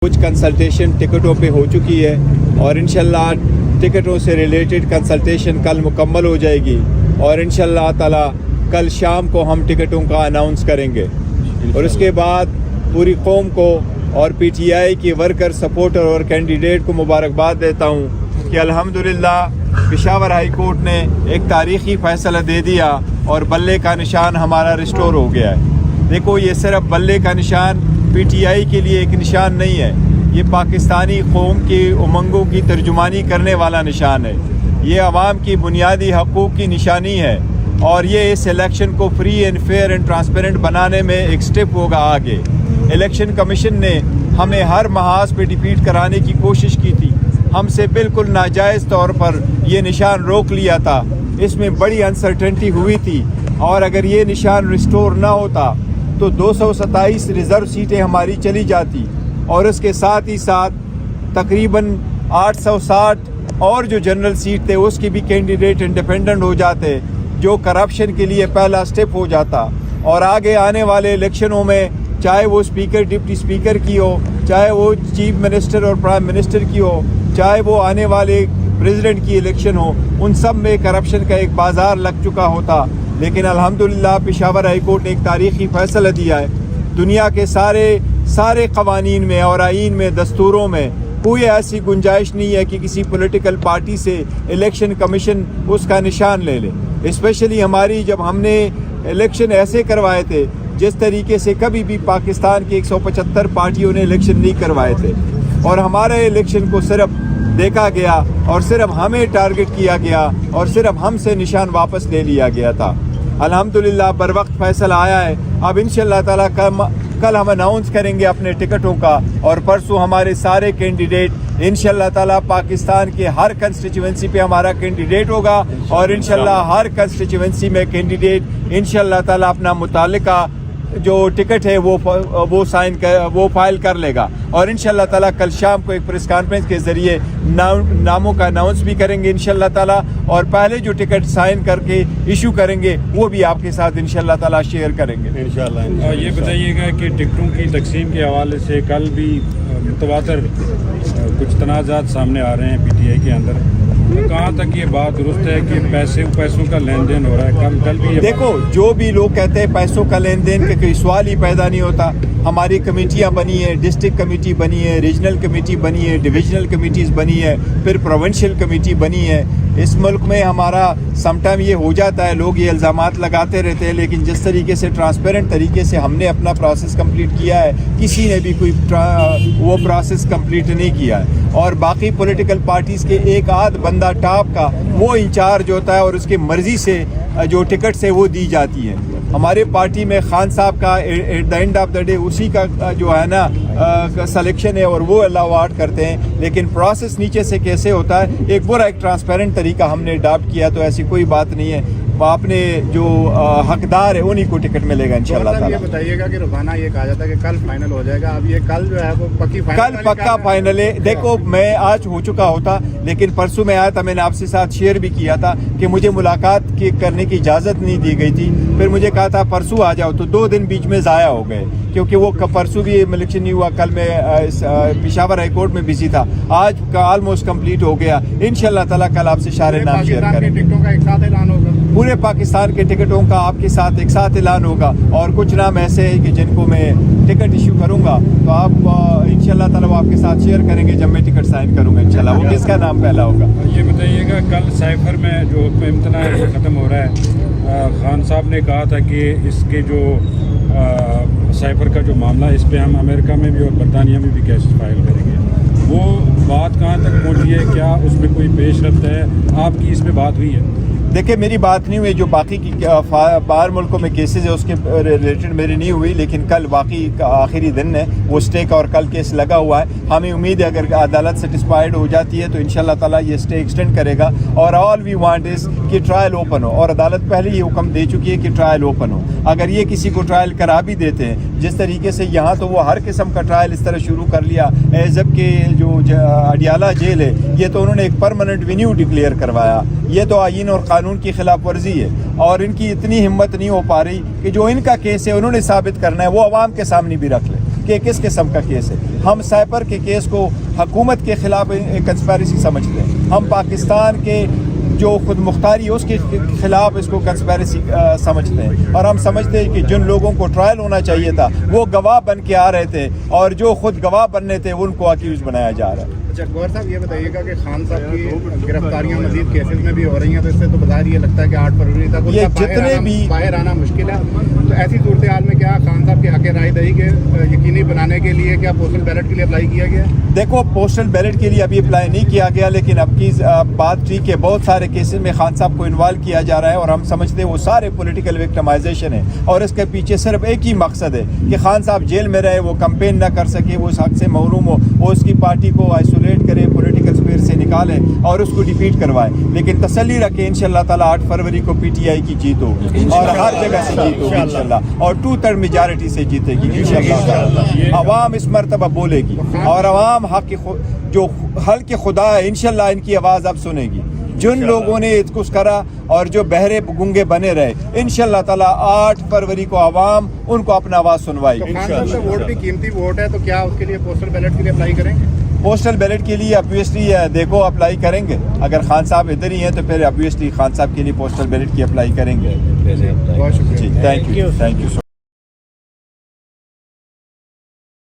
کچھ کنسلٹیشن ٹکٹوں پہ ہو چکی ہے اور انشاءاللہ ٹکٹوں سے ریلیٹڈ کنسلٹیشن کل مکمل ہو جائے گی اور انشاءاللہ تعالی کل شام کو ہم ٹکٹوں کا اناؤنس کریں گے اور اس کے بعد پوری قوم کو اور پی ٹی آئی کی ورکر سپورٹر اور کینڈیڈیٹ کو مبارکباد دیتا ہوں کہ الحمدللہ پشاور ہائی کورٹ نے ایک تاریخی فیصلہ دے دیا اور بلے کا نشان ہمارا ریسٹور ہو گیا ہے۔ دیکھو یہ صرف بلے کا نشان پی ٹی آئی کے لیے ایک نشان نہیں ہے، یہ پاکستانی قوم کی امنگوں کی ترجمانی کرنے والا نشان ہے، یہ عوام کی بنیادی حقوق کی نشانی ہے اور یہ اس الیکشن کو free and fair and transparent بنانے میں ایک سٹیپ ہوگا آگے۔ الیکشن کمیشن نے ہمیں ہر محاذ پہ ڈیفیٹ کرانے کی کوشش کی تھی، ہم سے بالکل ناجائز طور پر یہ نشان روک لیا تھا، اس میں بڑی انسرٹنٹی ہوئی تھی اور اگر یہ نشان ریسٹور نہ ہوتا تو 227 ریزرو سیٹیں ہماری چلی جاتی اور اس کے ساتھ ہی ساتھ تقریباً 860 اور جو جنرل سیٹ تھے اس کی بھی کینڈیڈیٹ انڈیپینڈنٹ ہو جاتے، جو کرپشن کے لیے پہلا سٹیپ ہو جاتا اور آگے آنے والے الیکشنوں میں چاہے وہ اسپیکر ڈپٹی اسپیکر کی ہو، چاہے وہ چیف منسٹر اور پرائم منسٹر کی ہو، چاہے وہ آنے والے پریزیڈنٹ کی الیکشن ہو، ان سب میں کرپشن کا ایک بازار لگ چکا ہوتا۔ لیکن الحمدللہ پشاور ہائی کورٹ نے ایک تاریخی فیصلہ دیا ہے، دنیا کے سارے قوانین میں اور آئین میں دستوروں میں کوئی ایسی گنجائش نہیں ہے کہ کسی پولیٹیکل پارٹی سے الیکشن کمیشن اس کا نشان لے لے، اسپیشلی ہماری جب ہم نے الیکشن ایسے کروائے تھے جس طریقے سے کبھی بھی پاکستان کی 175 پارٹیوں نے الیکشن نہیں کروائے تھے اور ہمارے الیکشن کو صرف دیکھا گیا اور صرف ہمیں ٹارگٹ کیا گیا اور صرف ہم سے نشان واپس لے لیا گیا تھا۔ الحمدللہ بر وقت فیصلہ آیا ہے، اب انشاءاللہ تعالیٰ کل ہم اناؤنس کریں گے اپنے ٹکٹوں کا اور پرسوں ہمارے سارے کینڈیڈیٹ انشاءاللہ تعالیٰ پاکستان کے ہر کنسٹیچوئنسی پہ ہمارا کینڈیڈیٹ ہوگا اور انشاءاللہ ہر کنسٹیچوئنسی میں کینڈیڈیٹ انشاءاللہ تعالیٰ اپنا متعلقہ جو ٹکٹ ہے وہ فائل کر لے گا اور انشاءاللہ تعالیٰ کل شام کو ایک پریس کانفرنس کے ذریعے ناموں کا اناؤنس بھی کریں گے انشاءاللہ تعالیٰ اور پہلے جو ٹکٹ سائن کر کے ایشو کریں گے وہ بھی آپ کے ساتھ انشاءاللہ تعالیٰ شیئر کریں گے انشاءاللہ۔ یہ بتائیے گا کہ ٹکٹوں کی تقسیم کے حوالے سے کل بھی متواتر کچھ تنازعات سامنے آ رہے ہیں پی ٹی آئی کے اندر، کہاں تک یہ بات درست ہے کہ پیسوں کا لین دین ہو رہا ہے؟ کل بھی دیکھو جو بھی لوگ کہتے ہیں پیسوں کا لین دین کا کوئی سوال ہی پیدا نہیں ہوتا، ہماری کمیٹیاں بنی ہیں، ڈسٹرکٹ کمیٹی بنی ہے، ریجنل کمیٹی بنی ہے، ڈویژنل کمیٹیز بنی ہے، پھر پروونشل کمیٹی بنی ہے۔ اس ملک میں ہمارا سم ٹائم یہ ہو جاتا ہے، لوگ یہ الزامات لگاتے رہتے ہیں، لیکن جس طریقے سے ٹرانسپیرنٹ طریقے سے ہم نے اپنا پروسیس کمپلیٹ کیا ہے کسی نے بھی کوئی وہ پروسیس کمپلیٹ نہیں کیا ہے اور باقی پولیٹیکل پارٹیز کے ایک آدھ بندہ ٹاپ کا وہ انچارج ہوتا ہے اور اس کی مرضی سے جو ٹکٹس ہے وہ دی جاتی ہیں۔ ہمارے پارٹی میں خان صاحب کا at the end of the day اسی کا جو ہے نا سلیکشن ہے اور وہ الاوارڈ کرتے ہیں، لیکن پروسیس نیچے سے کیسے ہوتا ہے ایک پورا ایک ٹرانسپیرنٹ طریقہ ہم نے اڈاپٹ کیا، تو ایسی کوئی بات نہیں ہے، آپ نے جو حقدار ہے انہیں کو ٹکٹ ملے گا انشاءاللہ تعالیٰ۔ یہ بتائیے گا کہ روزانہ یہ کہا جاتا ہے کہ کل فائنل ہو جائے گا، اب یہ کل جو ہے وہ کل پکا فائنل ہے۔ دیکھو میں آج ہو چکا ہوتا لیکن پرسوں میں آیا تھا، میں نے آپ سے ساتھ شیئر بھی کیا تھا کہ مجھے ملاقات کرنے کی اجازت نہیں دی گئی تھی، پھر مجھے کہا تھا پرسوں آ جاؤ، تو 2 دن بیچ میں ضائع ہو گئے کیونکہ وہ پرسوں بھی الیکشن نہیں ہوا، کل میں پشاور ہائی کورٹ میں بزی تھا، آج کا آلموسٹ کمپلیٹ ہو گیا، انشاءاللہ تعالیٰ کل آپ سے شارع نام شیئر کریں گے۔ ٹکٹوں کا ایک ساتھ اعلان ہوگا، پورے پاکستان کے ٹکٹوں کا آپ کے ساتھ ایک ساتھ اعلان ہوگا اور کچھ نام ایسے ہیں کہ جن کو میں ٹکٹ ایشو کروں گا تو آپ انشاءاللہ تعالیٰ وہ آپ کے ساتھ شیئر کریں گے جب میں ٹکٹ سائن کروں گا انشاءاللہ، وہ کس کا نام پہلا ہوگا۔ یہ بتائیے گا کل سائفر میں جو حکم امتناع ختم ہو رہا ہے، خان صاحب نے کہا تھا کہ اس کے جو سائفر کا جو معاملہ اس پہ ہم امریکہ میں بھی اور برطانیہ میں بھی کیسز فائل کریں گے، وہ بات کہاں تک پہنچی ہے؟ کیا اس میں کوئی پیش رفت ہے؟ آپ کی اس پہ بات ہوئی ہے؟ دیکھیں میری بات نہیں ہوئی، جو باقی کی باہر ملکوں میں کیسز ہے اس کے ریلیٹڈ میری نہیں ہوئی، لیکن کل واقعی آخری دن ہے، وہ اسٹے کا اور کل کیس لگا ہوا ہے، ہمیں امید ہے اگر عدالت سیٹسفائیڈ ہو جاتی ہے تو انشاءاللہ تعالیٰ یہ اسٹے ایکسٹینڈ کرے گا اور آل وی وانٹ از کہ ٹرائل اوپن ہو، اور عدالت پہلے ہی حکم دے چکی ہے کہ ٹرائل اوپن ہو۔ اگر یہ کسی کو ٹرائل کرا بھی دیتے ہیں جس طریقے سے یہاں تو وہ ہر قسم کا ٹرائل اس طرح شروع کر لیا، ایزب کے جو اڈیالہ جیل ہے یہ تو انہوں نے ایک پرماننٹ وینیو ڈکلیئر کروایا، یہ تو آئین اور قانون کی خلاف ورزی ہے اور ان کی اتنی ہمت نہیں ہو پا رہی کہ جو ان کا کیس ہے انہوں نے ثابت کرنا ہے وہ عوام کے سامنے بھی رکھ لیں۔ کہ کس قسم کا کیس ہے. ہم سائپر کے کیس کو حکومت کے خلاف کنسپیریسی سمجھتے ہیں. ہم پاکستان کے جو خود مختاری ہے اس کے خلاف اس کو کنسپیریسی سمجھتے ہیں. اور ہم سمجھتے ہیں کہ جن لوگوں کو ٹرائل ہونا چاہیے تھا وہ گواہ بن کے آ رہے تھے, اور جو خود گواہ بننے تھے ان کو اکیوز بنایا جا رہا ہے. اچھا گور صاحب یہ بتائیے گا کہ خان صاحب کی گرفتاریاں مزید کیسز میں بھی ہو رہی ہیں, تو اس سے تو بظاہر یہ لگتا ہے کہ 8 فروری تک یہ جتنے بھی باہر آنا مشکل ہے. تو ایسی صورتحال میں کیا خان صاحب کے حق رائے دہی کے یقینی بنانے کے لیے کیا پوسٹل بیلٹ کے لیے اپلائی کیا گیا؟ دیکھو پوسٹل بیلٹ کے لیے ابھی اپلائی نہیں کیا گیا, لیکن اب کی بات ٹھیک ہے, بہت سارے کیسز میں خان صاحب کو انوالو کیا جا رہا ہے, اور ہم سمجھتے ہیں وہ سارے پولیٹیکل وکٹمائزیشن ہے, اور اس کے پیچھے صرف ایک ہی مقصد ہے کہ خان صاحب جیل میں رہے, وہ کمپین نہ کر سکے, وہ اس حق سے محروم ہو, وہ اس کی پارٹی کو آئسولیٹ کرے, پولیٹیکل اسفیئر سے نکالے اور اس کو ڈیفیٹ کروائے. لیکن تسلی رکھے انشاءاللہ تعالیٰ 8 فروری کو پی ٹی آئی کی جیت ہوگی, اور ہر جگہ سے جیت ہوگی انشاءاللہ, اور 2/3 میجارٹی سے جیتے گی انشاءاللہ تعالیٰ. عوام اس مرتبہ بولے گی, اور عوام حق جو حل کے خدا ہے انشاءاللہ ان کی آواز اب سنے گی. جن لوگوں نے کچھ کرا اور جو بہرے گنگے بنے رہے, انشاءاللہ تعالیٰ 8 فروری کو عوام ان کو اپنا آواز سنوائے گی. خان صاحب کا ووٹ بھی قیمتی ووٹ ہے, تو کیا اس کے لیے پوسٹل بیلٹ کے لیے اپلائی کریں گے؟ پوسٹل بیلٹ کے لیے obviously دیکھو اپلائی کریں گے. اگر خان صاحب ادھر ہی ہیں تو پھر obviously خان صاحب کے لیے پوسٹل بیلٹ کی اپلائی کریں گے. بہت شکریہ. جی تھینک یو.